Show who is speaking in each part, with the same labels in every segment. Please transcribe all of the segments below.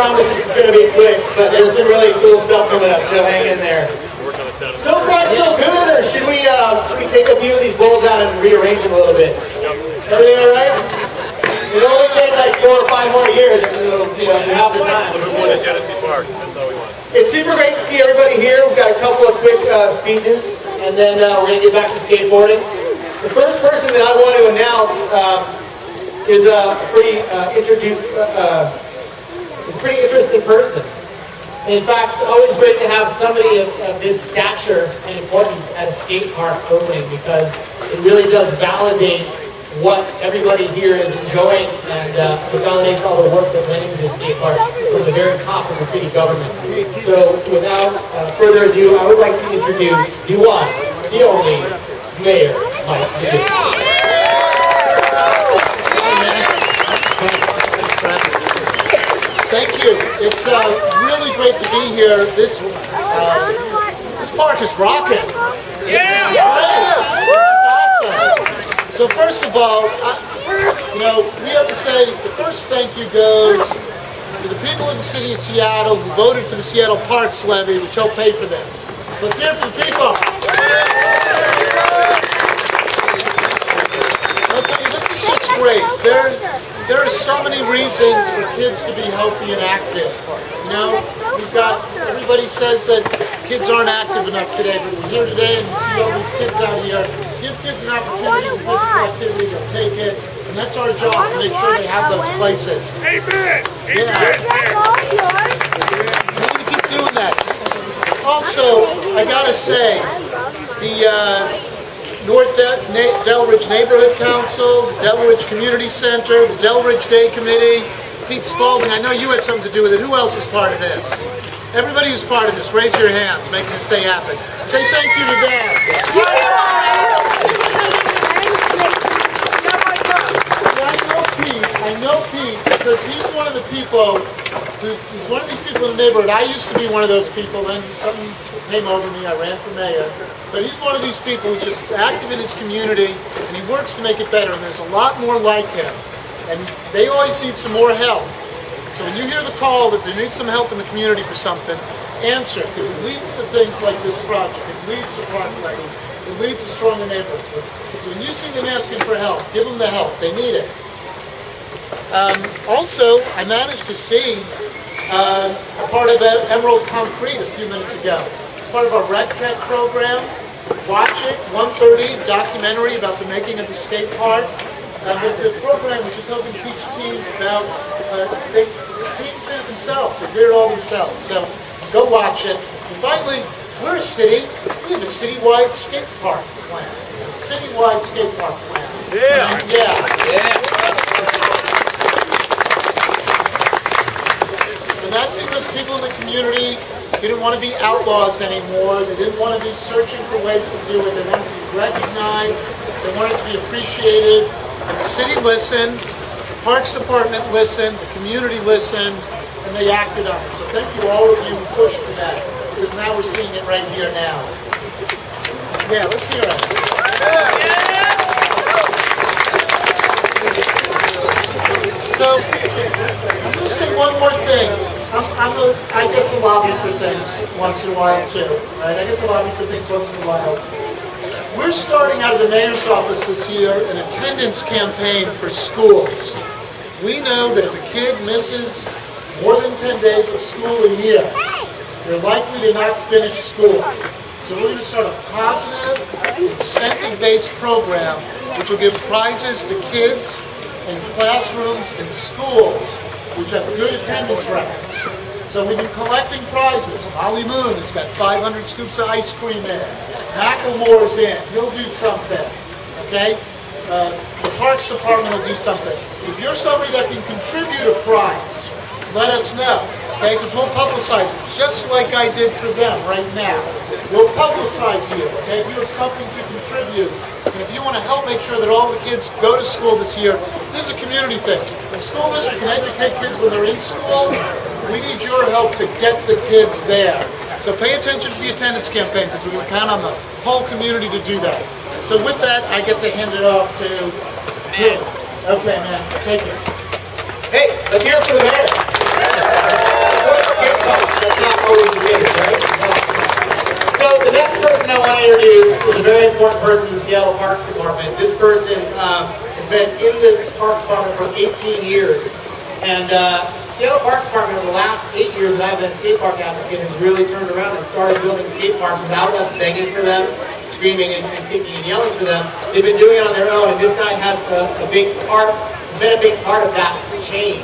Speaker 1: promise this is going to be quick, but there's some really cool stuff coming up, so hang in there. So far, so good, or should we take a few of these bowls out and rearrange them a little bit? Everything all right? It'll only take like 4 or 5 more years, so you have the time.
Speaker 2: We're going to Skatepark. That's all we want.
Speaker 1: It's super great to see everybody here. We've got a couple of quick speeches, and then we're going to get back to skateboarding. The first person that I want to announce is a pretty interesting person. In fact, it's always great to have somebody of this stature and importance at a skate park opening, because it really does validate what everybody here is enjoying, and it validates all the work that went into this skate park from the very top of the city government. So without further ado, I would like to introduce the one, the only, Mayor Mike.
Speaker 3: Thank you. It's really great to be here. This park is rocking. This is great. This is awesome. So first of all, we have to say the first thank you goes to the people of the city of Seattle who voted for the Seattle Parks Levy, which helped pay for this. So let's hear it for the people. I'll tell you, this is just great. There are so many reasons for kids to be healthy and active. We've got, everybody says that kids aren't active enough today, but we're here today and we see all these kids out here. Give kids an opportunity for physical activity, they'll take it, and that's our job, to make sure they have those places.
Speaker 2: Amen!
Speaker 3: Yeah. We need to keep doing that. Also, I gotta say, the North Delridge Neighborhood Council, the Delridge Community Center, the Delridge Day Committee, Pete Spalding, I know you had something to do with it. Who else is part of this? Everybody who's part of this, raise your hands, making this day happen. Say thank you to them. I know Pete because he's one of the people, he's one of these people in the neighborhood. I used to be one of those people, then something came over me, I ran for mayor. But he's one of these people who's just as active in his community, and he works to make it better, and there's a lot more like him. And they always need some more help. So when you hear the call that there needs some help in the community for something, answer it, because it leads to things like this project. It leads to park lettings. It leads to stronger neighborhoods. So when you see them asking for help, give them the help. They need it. Also, I managed to see a part of Emerald Concrete a few minutes ago. It's part of our Rec Tech program. Watch it, 1:30, documentary about the making of the skate park. It's a program which is helping teach teens about, teens did it themselves, they did it all themselves. So go watch it. And finally, we're a city, we have a citywide skate park plan. A citywide skate park plan. Yeah. And that's because people in the community didn't want to be outlaws anymore. They didn't want to be searching for ways to do it. They wanted to be recognized. They wanted to be appreciated. And the city listened, the Parks Department listened, the community listened, and they acted on it. So thank you all of you who pushed for that, because now we're seeing it right here now. Yeah, let's hear it. So, I'm going to say one more thing. I get to lobby for things once in a while too. Right? I get to lobby for things once in a while. We're starting out of the mayor's office this year an attendance campaign for schools. We know that if a kid misses more than 10 days of school a year, they're likely to not finish school. So we're going to start a positive, incentive-based program which will give prizes to kids in classrooms and schools which have good attendance records. So we've been collecting prizes. Molly Moon has got 500 scoops of ice cream in. Macklemore's in. He'll do something. Okay? The Parks Department will do something. If you're somebody that can contribute a prize, let us know. Okay? Because we'll publicize it, just like I did for them right now. We'll publicize you. Okay? If you have something to contribute, and if you want to help make sure that all the kids go to school this year, this is a community thing. The school district can educate kids when they're in school. We need your help to get the kids there. So pay attention to the attendance campaign, because we can count on the whole community to do that. So with that, I get to hand it off to you. Okay, man, take it.
Speaker 1: Hey, let's hear it for the mayor. Seattle Parks Department. This person has been in the Parks Department for 18 years. And Seattle Parks Department over the last 8 years that I've been a skate park applicant has really turned around and started building skate parks without us begging for them, screaming and kicking and yelling for them. They've been doing it on their own, and this guy has been a big part of that change.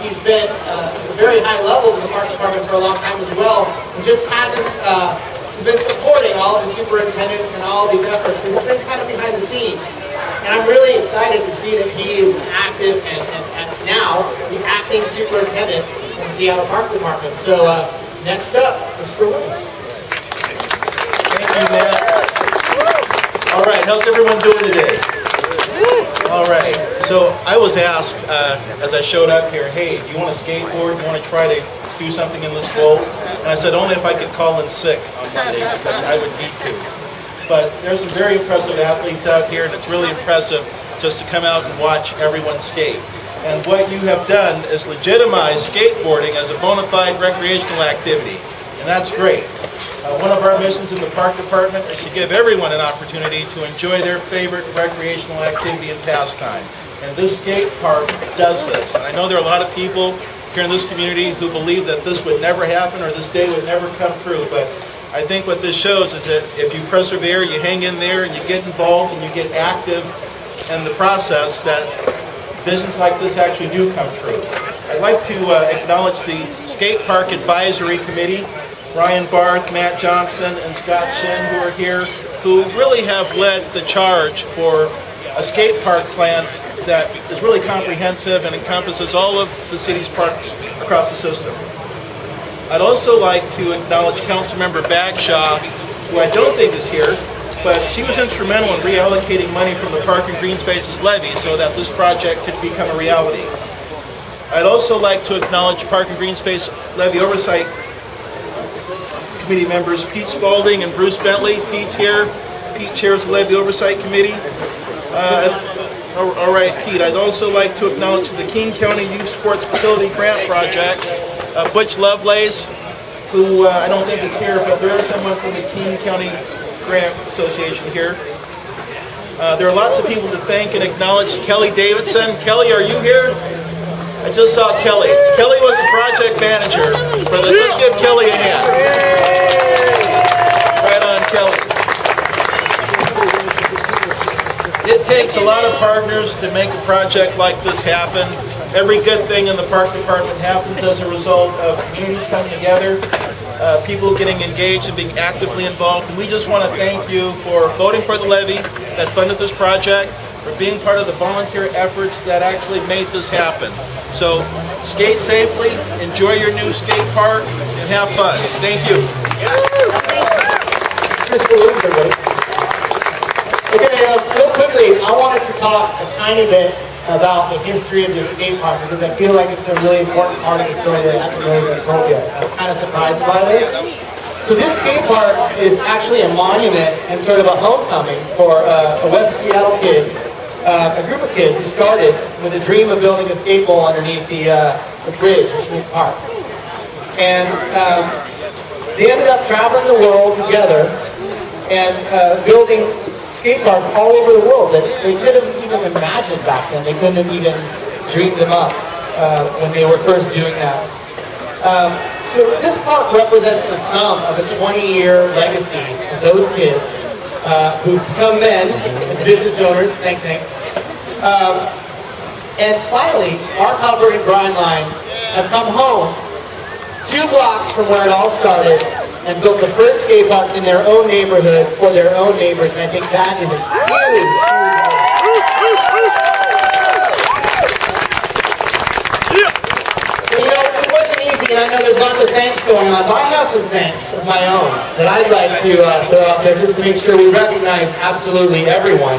Speaker 1: He's been at very high levels in the Parks Department for a long time as well, and just hasn't, he's been supporting all of the superintendents and all of these efforts, but he's been kind of behind the scenes. And I'm really excited to see that he is an active and now the acting superintendent in the Seattle Parks Department. So next up, Mr. Williams.
Speaker 4: Thank you, Matt. All right, how's everyone doing today? All right, so I was asked as I showed up here, hey, do you want to skateboard? Do you want to try to do something in this bowl? And I said only if I could call in sick on Monday because I would need to. But there's some very impressive athletes out here, and it's really impressive just to come out and watch everyone skate. And what you have done is legitimize skateboarding as a bona fide recreational activity, and that's great. One of our missions in the park department is to give everyone an opportunity to enjoy their favorite recreational activity and pastime. And this skate park does this. And I know there are a lot of people here in this community who believe that this would never happen or this day would never come true, but I think what this shows is that if you persevere, you hang in there, and you get involved, and you get active in the process, that visions like this actually do come true. I'd like to acknowledge the Skate Park Advisory Committee, Ryan Barth, Matt Johnston, and Scott Shin, who are here, who really have led the charge for a skate park plan that is really comprehensive and encompasses all of the city's parks across the system. I'd also like to acknowledge Councilmember Bagshaw, who I don't think is here, but she was instrumental in reallocating money from the Park and Green Spaces levy so that this project could become a reality. I'd also like to acknowledge Park and Green Space Levy Oversight Committee members Pete Spalding and Bruce Bentley. Pete's here. Pete chairs the Levy Oversight Committee. All right, Pete. I'd also like to acknowledge the King County Youth Sports Facility Grant Project, Butch Lovelace, who I don't think is here, but there is someone from the King County Grant Association here. There are lots of people to thank and acknowledge. Kelly Davidson. Kelly, are you here? I just saw Kelly. Kelly was the project manager for this. Let's give Kelly a hand. Right on, Kelly. It takes a lot of partners to make a project like this happen. Every good thing in the park department happens as a result of communities coming together, people getting engaged and being actively involved. And we just want to thank you for voting for the levy that funded this project, for being part of the volunteer efforts that actually made this happen. So skate safely, enjoy your new skate park, and have fun. Thank you.
Speaker 1: Okay, real quickly, I wanted to talk a tiny bit about the history of this skate park because I feel like it's a really important part of the story that I haven't really been told yet. I'm kind of surprised by this. So this skate park is actually a monument and sort of a homecoming for a West Seattle kid, a group of kids who started with a dream of building a skate bowl underneath the bridge in Schmitz Park. And they ended up traveling the world together and building skate parks all over the world that they couldn't have even imagined back then. They couldn't have even dreamed them up when they were first doing that. So this park represents the sum of a 20-year legacy of those kids who become men and business owners. Thanks, Hank. And finally, Mark Hubbard and Brian Line have come home 2 blocks from where it all started and built the first skate park in their own neighborhood for their own neighbors, and I think that is a huge, so, you know, it wasn't easy, and I know there's lots of thanks going on, but I have some thanks of my own that I'd like to throw out there just to make sure we recognize absolutely everyone.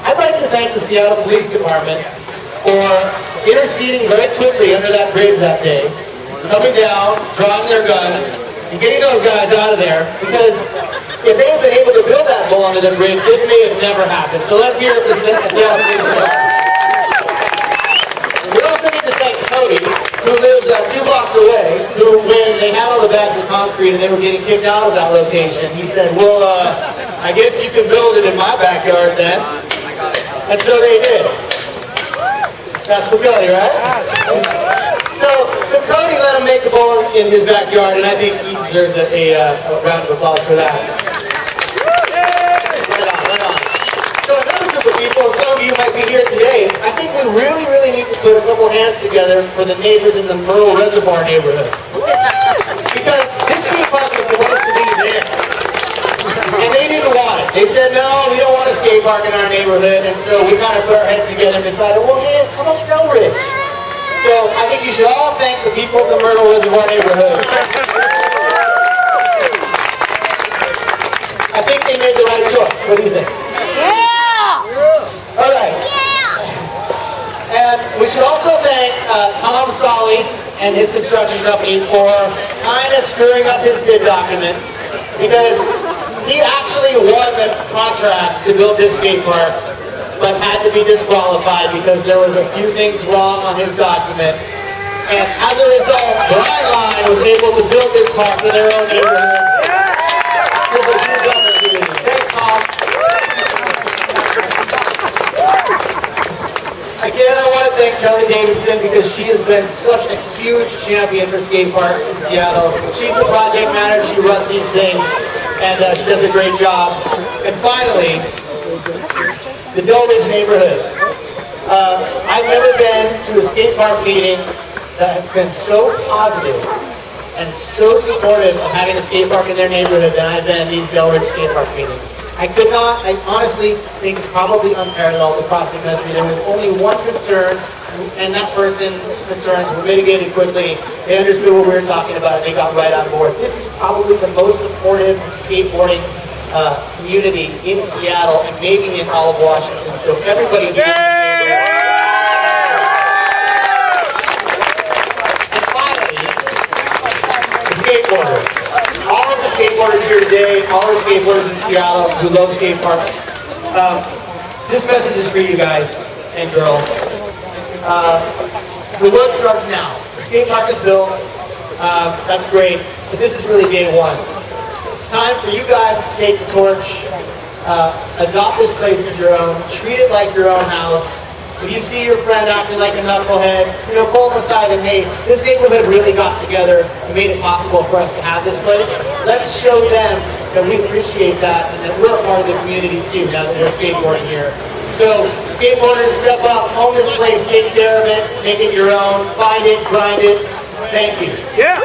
Speaker 1: I'd like to thank the Seattle Police Department for interceding very quickly under that bridge that day, coming down, drawing their guns, and getting those guys out of there, because if they had been able to build that bowl under the bridge, this may have never happened. So let's hear it for the Seattle Police Department. We also need to thank Cody, who lives 2 blocks away, who, when they had all the bags of concrete and they were getting kicked out of that location, he said, well, I guess you can build it in my backyard then. And so they did. That's for Billy, right? So Cody let him make the bowl in his backyard, and I think he deserves a round of applause for that. Right on. So another group of people, some of you might be here today, I think we really, really need to put a couple hands together for the neighbors in the Merle Reservoir neighborhood. Because this skate park is supposed to be there. And they didn't want it. They said, no, we don't want a skate park in our neighborhood. And so we kind of put our heads together and decided, well, hey, how about Delridge? So I think you should all thank the people of the Myrtle Reservoir neighborhood. I think they made the right choice. What do you think?
Speaker 5: Yeah!
Speaker 1: All right. And we should also thank Tom Solly and his construction company for kind of screwing up his bid documents, because he actually won the contract to build this skate park, but had to be disqualified because there was a few things wrong on his document. And as a result, Brightline was able to build this park in their own neighborhood. Here's a huge opportunity. Thanks, Tom. Again, I want to thank Kelly Davidson because she has been such a huge champion for skate parks in Seattle. She's the project manager, she runs these things, and she does a great job. And finally, the Delridge neighborhood. I've never been to a skate park meeting that has been so positive and so supportive of having a skate park in their neighborhood than I've been at these Delridge skate park meetings. I honestly think it's probably unparalleled across the country. There was only one concern, and that person's concerns were mitigated quickly. They understood what we were talking about, and they got right on board. This is probably the most supportive skateboarding community in Seattle, and maybe in all of Washington. So everybody here. And finally, the skateboarders. All of the skateboarders here today, all the skateboarders in Seattle who love skate parks. This message is for you guys and girls. The work starts now. The skate park is built. That's great. But this is really day one. It's time for you guys to take the torch, adopt this place as your own, treat it like your own house. If you see your friend acting like a knucklehead, pull them aside and, hey, this neighborhood really got together and made it possible for us to have this place. Let's show them that we appreciate that and that we're part of the community too now that they're skateboarding here. So, skateboarders, step up, own this place, take care of it, make it your own, find it, grind it. Thank you.
Speaker 2: Yeah!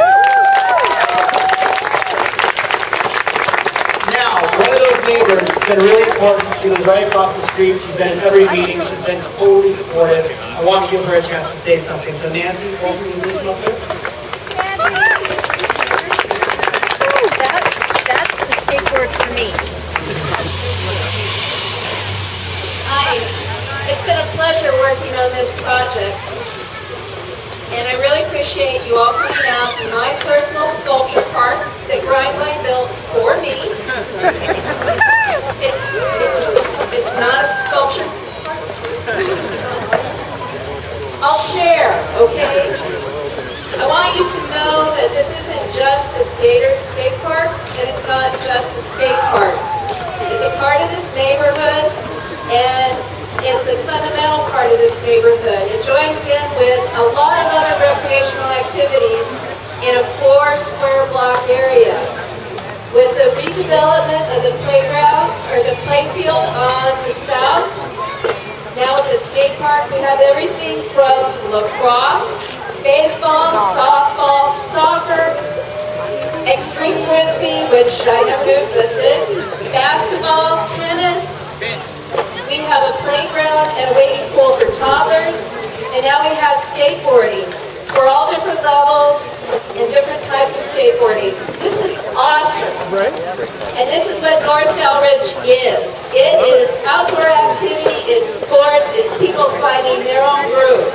Speaker 1: One of those neighbors has been really important. She lives right across the street. She's been in every meeting. She's been totally supportive. I want to give her a chance to say something. So Nancy, welcome to this up here.
Speaker 5: That's the skateboard for me.
Speaker 6: Hi, it's been a pleasure working on this project. And I really appreciate you all coming out to my personal sculpture park that Grindline built for me. It's not a sculpture. I'll share, okay? I want you to know that this isn't just a skater's skate park, and it's not just a skate park. It's a part of this neighborhood, and it's a fundamental part of this neighborhood. It joins in with a lot of other recreational activities in a 4-square block area. With the redevelopment of the playground, or the playfield on the south, now with the skate park, we have everything from lacrosse, baseball, softball, soccer, extreme frisbee, which I never knew existed, basketball, tennis. We have a playground and a wading pool for toddlers, and now we have skateboarding for all different levels and different types of skateboarding. This is awesome. And this is what North Delridge is. It is outdoor activity, it's sports, it's people finding their own groove.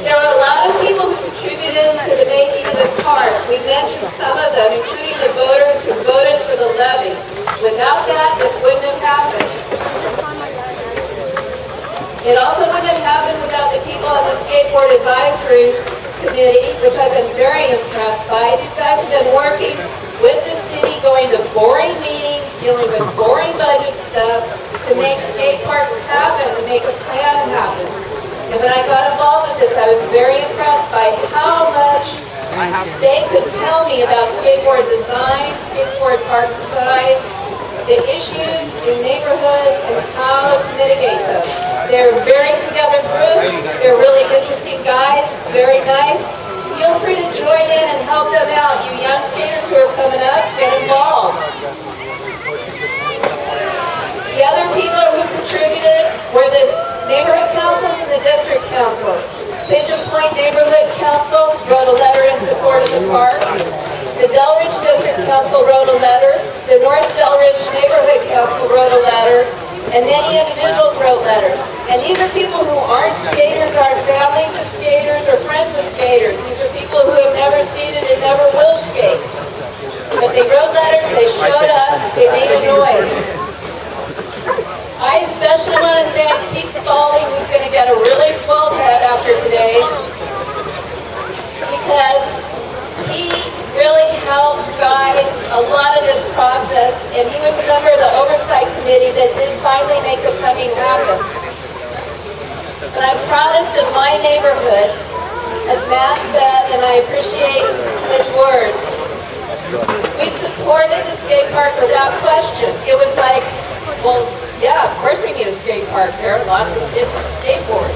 Speaker 6: There are a lot of people who contributed to the making of this park. We mentioned some of them, including the voters who voted for the levy. Without that, this wouldn't have happened. It also wouldn't have happened without the people on the Skateboard Advisory Committee, which I've been very impressed by. These guys have been working with the city, going to boring meetings, dealing with boring budget stuff, to make skate parks happen, to make a plan happen. And when I got involved with this, I was very impressed by how much they could tell me about skateboard design, skateboard park design, the issues in neighborhoods, and how to mitigate them. They're a very together group. They're really interesting guys, very nice. Feel free to join in and help them out. You young skaters who are coming up, get involved. The other people who contributed were the neighborhood councils and the district councils. Pigeon Point Neighborhood Council wrote a letter in support of the park. The Delridge District Council wrote a letter. The North Delridge Neighborhood Council wrote a letter. And many individuals wrote letters. And these are people who aren't skaters, aren't families of skaters or friends of skaters. These are people who have never skated and never will skate. But they wrote letters, they showed up, they made a noise. I especially want to thank Pete Spalding, who's going to get a really swell head after today, because he really helped guide a lot of this process, and he was a member of the oversight committee that did finally make the funding happen. But I'm proudest of my neighborhood, as Matt said, and I appreciate his words. We supported the skate park without question. It was like, well, yeah, of course we need a skate park. There are lots of kids who skateboard.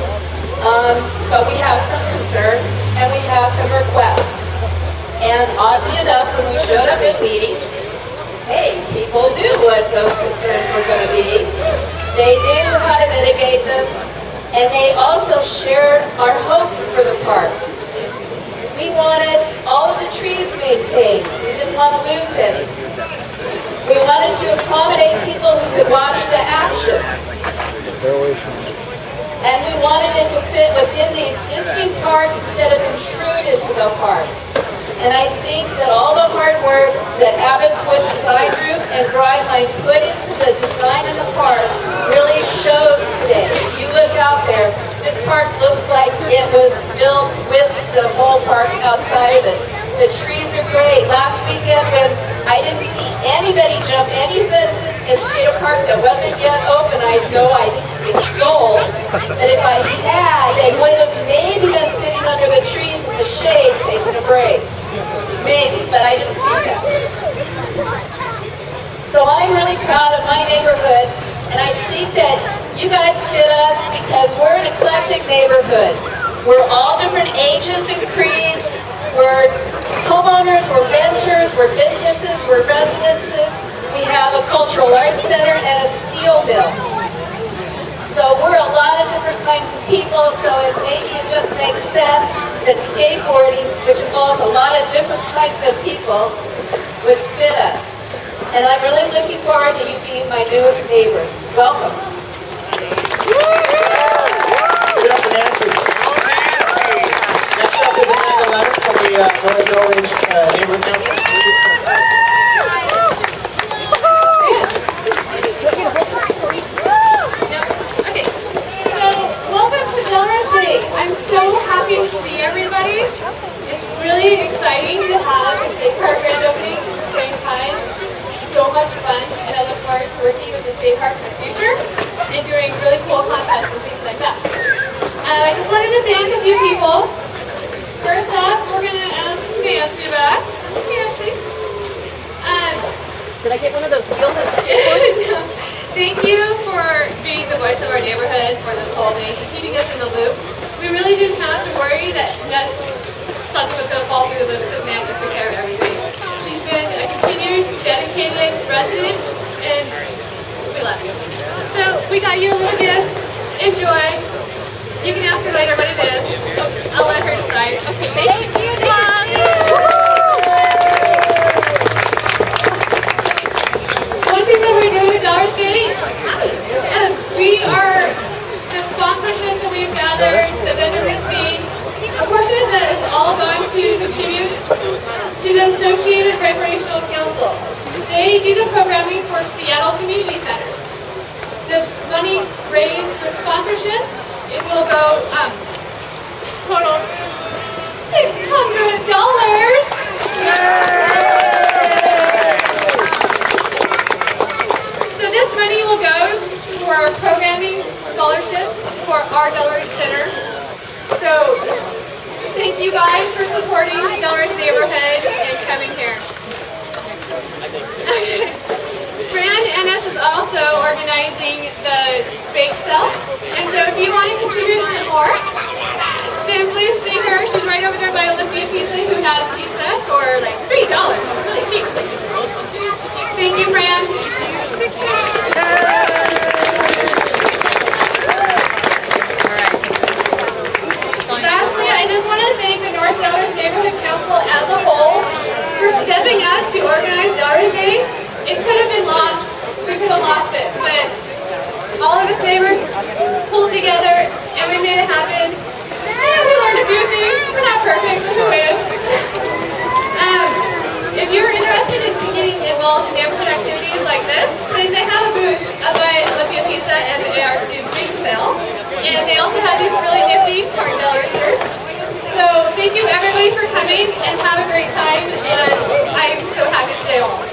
Speaker 6: But we have some concerns and we have some requests. And oddly enough, when we showed up at meetings, hey, people knew what those concerns were going to be. They knew how to mitigate them, and they also shared our hopes for the park. We wanted all of the trees maintained. We didn't want to lose any. We wanted to accommodate people who could watch the action. And we wanted it to fit within the existing park instead of intrude into the park. And I think that all the hard work that Abbott's Wood Design Group and Grindline put into the design of the park really shows today. If you look out there, this park looks like it was built with the whole park outside of it. The trees are great. Last weekend when I didn't see anybody jump any fences and skate a park that wasn't yet open, I didn't see a soul. But if I had, they would have maybe been sitting under the trees in the shade taking a break. Maybe, but I didn't see that. So I'm really proud of my neighborhood, and I think that you guys fit us because we're an eclectic neighborhood. We're all different ages and creeds. We're homeowners, we're renters, we're businesses, we're residences. We have a cultural arts center and a steel mill. So we're a lot of different kinds of people, so maybe it just makes sense that skateboarding, which involves a lot of different kinds of people, would fit us. And I'm really looking forward to you being my newest neighbor. Welcome.
Speaker 1: Good up and answer. Next up is Amanda Leonard from the North Delridge Neighborhood Council.
Speaker 7: I'm so happy to see everybody. It's really exciting to have a skate park grand opening at the same time. It's so much fun, and I look forward to working with the skate park in the future and doing really cool contests and things like that. I just wanted to thank a few people. First up, we're going to ask Nancy back. Hey, Ashley.
Speaker 6: Did I get one of those wheelless
Speaker 7: skateboards? Thank you for being the voice of our neighborhood for this whole thing and keeping us in the loop. We really didn't have to worry that something was going to fall through the loops because Nancy took care of everything. She's been a continued, dedicated resident, and we love you. So we got you a little gift. Enjoy. You can ask her later what it is. I'll let her decide. Okay, thank you. One thing that we're doing with Dollar Skate, we are the sponsorships that we've gathered, the vendor list fee, a portion of that is all going to contribute to the Associated Recreational Council. They do the programming for Seattle community centers. The money raised with sponsorships, it will go total $600. Yay! for supporting the Delridge neighborhood and coming here. Fran Ennis is also organizing the bake sale, and so if you want to contribute some more, then please see her. She's right over there by Olympia Pizza, who has pizza for like $3. It's really cheap. Thank you, Fran. Lastly, I just want to thank the North Delridge Neighborhood Council as a whole for stepping up to organize Delridge Day. It could have been lost. We could have lost it, but all of us neighbors pulled together and we made it happen. And we learned a few things. We're not perfect, but who is? If you're interested in getting involved in neighborhood activities like this, then they have a booth up by Olympia Pizza and the ARC bake sale. And they also have these really nifty Martin Delridge shirts. So thank you everybody for coming and have a great time, and I'm so happy to stay home.